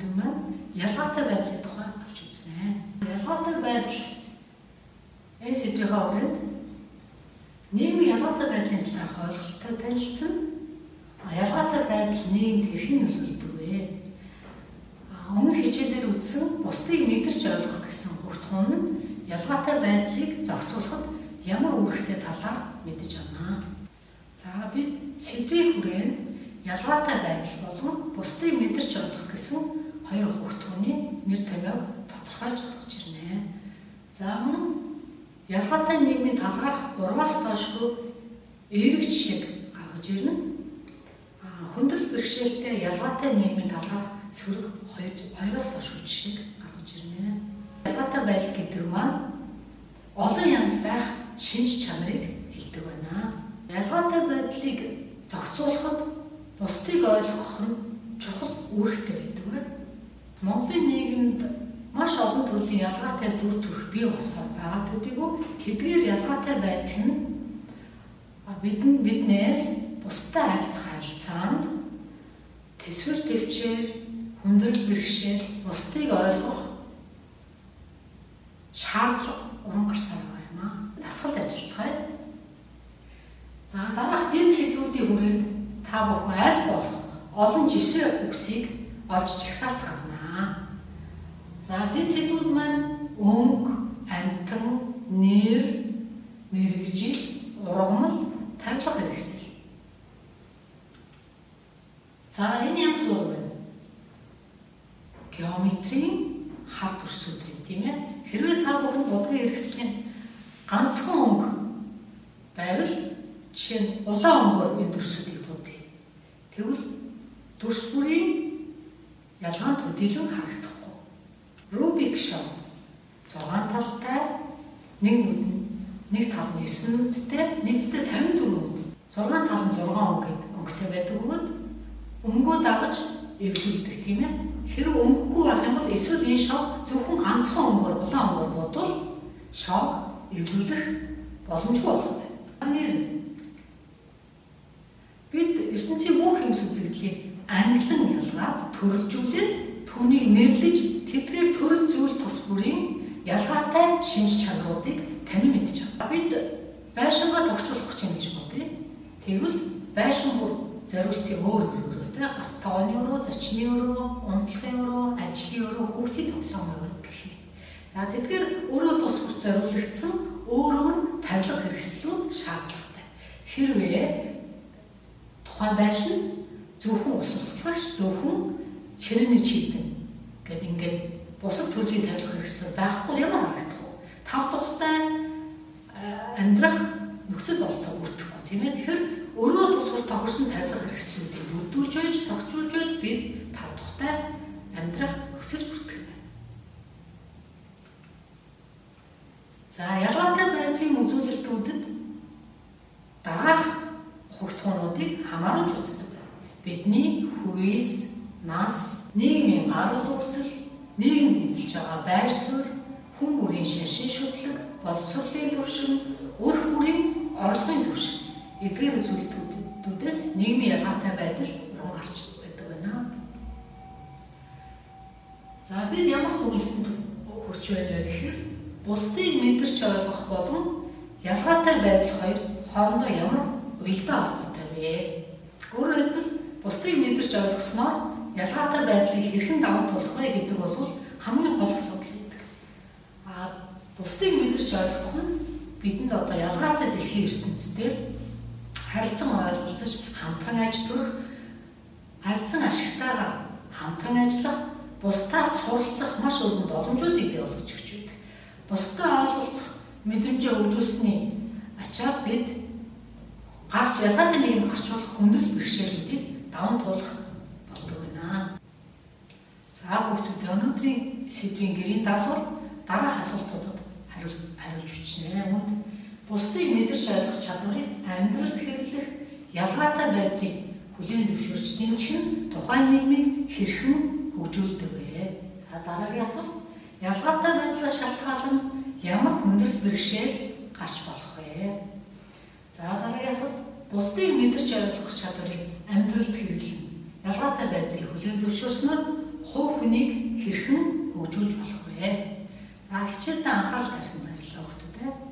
сэдв маань ялгаатай байдлын тухай авч үзнэ. Ялгаатай байдал энэ сэдвийн хүрээнд нийгмийн ялгаатай байдлын талаарх ойлголттой танилцсан. Ялгаатай байдал нийгэмд хэрхэн нөлөөлдөг вэ? Өмнөх хичээлээр үзсэн бусдыг мэдэрч ойлгох гэсэн үр дүн нь ялгаатай байдлыг зохицуулахад ямар үүрэгтэй талаар мэдэж байна. За бид сэдвийн хүрээнд ялгаатай байдал болон бусдыг мэдэрч ойлгох гэсэн хоёр үр дүний нэр томьёог тодорхойлж өгч ирнэ. За мөн ялгаатай нийгмийн талаарх 3-аас доошгүй эерэг жишээг гаргаж ирнэ. Хүндрэл бэрхшээлтэй ялгаатай нийгмийн талаарх сөрөг 2-оос доошгүй жишээг гаргаж ирнэ. Ялгаатай байдал гэдэг маань олон янз байх шинж чанарыг хэлдэг байна. Ялгаатай байдлыг зохицуулахад бусдыг ойлгох нь чухал үүрэгтэй байдаг байна. Монголын нийгэмд маш олон төрлийн ялгаатай дүр төрх бий болсон байгаа төдийгүй тэдгээр ялгаатай байдал нь биднээс бусдад харилцах харилцаанд төсвөр төвчээр хүндрэл бэрхшээл бусдыг ойлгох шаардлага уран гарсан байгаа юм аа. Дасгал ажиллацгаая. За дараах дэд сэдвүүдийн хүрээнд та бүхэн аль болох олон жишээ үгсийг олж жагсаалт гаргана. За дэд сэдвүүд маань өнгө, амьтан, нэр, мэргэжил, ургамал, тавилга хэрэгсэл. За энэ ямар зүйл вэ? Геометрийн хар төрсүүд байна, тийм ээ. Хэрвээ та бүхэн будгийн хэрэгслийн ганцхан өнгө байвал жишээ нь улаан өнгөөр энэ төрсүүдийг будъя. Тэгвэл төрс бүрийн ялгаан төдийлөн харагдахгүй. Рубик шоу 6 талтай, нэг тал нь 9 нүдтэй, нийтдээ 54 нүд. 6 тал нь 6 өнгөтэй байдаг бөгөөд өнгөө дагаж эвлүүлдэг, тийм ээ. Хэрвээ өнгөгүй байх юм бол эсвэл энэ шоу зөвхөн ганцхан өнгөөр улаан өнгөөр бодвол шоу эвлүүлэх боломжгүй болох байна. Бид ертөнцийн бүх юмс үзэгдлийг ангилан ялгаад төрөлжүүлээд түүнийг нэрлэж тэдгээр төрөл зүйл тус бүрийн ялгаатай шинж чанаруудыг танин мэдж байгаа. Бид байшингаа тогтчлох гэж юм гэж бодъё. Тэгвэл байшин бүр зориултын өөр гас тооны өрөө, зочны өрөө, унтлагын өрөө, ажлын өрөө, хүүхдийн тоглоомын өрөө гэх мэт. За тэдгээр өрөө тус бүр зориулагдсан өөр тавилга хэрэгслүүд шаардлагатай. Хэрвээ тухайн байшин зөвхөн ус услагч, зөвхөн ширээний чийдэн гэдэг ингээд бусад төрлийн тавилга хэрэгслүүд байхгүй ямар харагдах вэ? Тав тухтай амьдрах нөхцөл болцоо бүрдэхгүй, тийм ээ. Тэгэхээр өрөө тусгал тохирсон тавилга хэрэгслүүдийг бүрдүүлж байж, тогтжуулж байж бид тав тухтай амьдрах нөхцөл бүрдэх байна. За ялгаатай байдлын үзүүлэлтүүдэд дараах хугтгуунуудыг хамааруулж үздэг байна. Бидний хүйс, нас, нийгмийн гарал үүсэл, нийгэмд эзэлж байгаа байр суурь, хүн бүрийн шашин шүтлэг, боловсролын түвшин, өрх бүрийн орлогын түвшин эдгээр үзүүлэлтүүдээс нийгмийн ялгаатай байдал уран гарч байдаг байна. За бид ямар дүгнэлтэнд хүрч байна вэ гэхээр бусдыг мэдэрч ойлгох болон ялгаатай байдал хоёр хоорондоо ямар уялдаа холбоотой вэ? Өөрөөр хэлбэл бусдыг мэдэрч ойлгосноор ялгаатай байдлыг хэрхэн даван туулах вэ гэдэг бол хамгийн гол асуудал гэдэг. Бусдыг мэдэрч ойлгох нь бидэнд одоо ялгаатай дэлхийн ертөнцийн харилцан ойлголцож хамтран ажиллах, харилцан ашигтайгаар хамтран ажиллах, бусдаас суралцах маш өргөн боломжуудыг бий болгож өгч байдаг. Бусдаа ойлголцох мэдрэмжээ хөгжүүлсэний ачаар бид ялгаатай нийгэмд гарч болох хүндрэл бэрхшээлүүдийг даван туулах болдог байна. За хүүхдүүд өнөөдрийн сэдвийн гэрийн даалгавар дараах асуултуудад хариулж бичнэ. Бусдыг мэдэрч ойлгох чадварыг амьдралд хэрэглэх ялгаатай байдлыг хүлээн зөвшөөрч дэмжих нь тухайн нийгмийг хэрхэн хөгжүүлдэг вэ? За дараагийн асуулт. Ялгаатай байдлаас шалтгаалan ямар хүндрэл бэрхшээл гарч болох вэ? За дараагийн асуулт. Бусдыг мэдэрч ойлгох чадварыг амьдралд хэрэглэн ялгаатай байдлыг хүлээн зөвшөөрснөөр хувь хүнийг хэрхэн хөгжүүлж болох вэ? За хичээлдээ анхаарал тавьсан баярлалаа хүүхдүүд.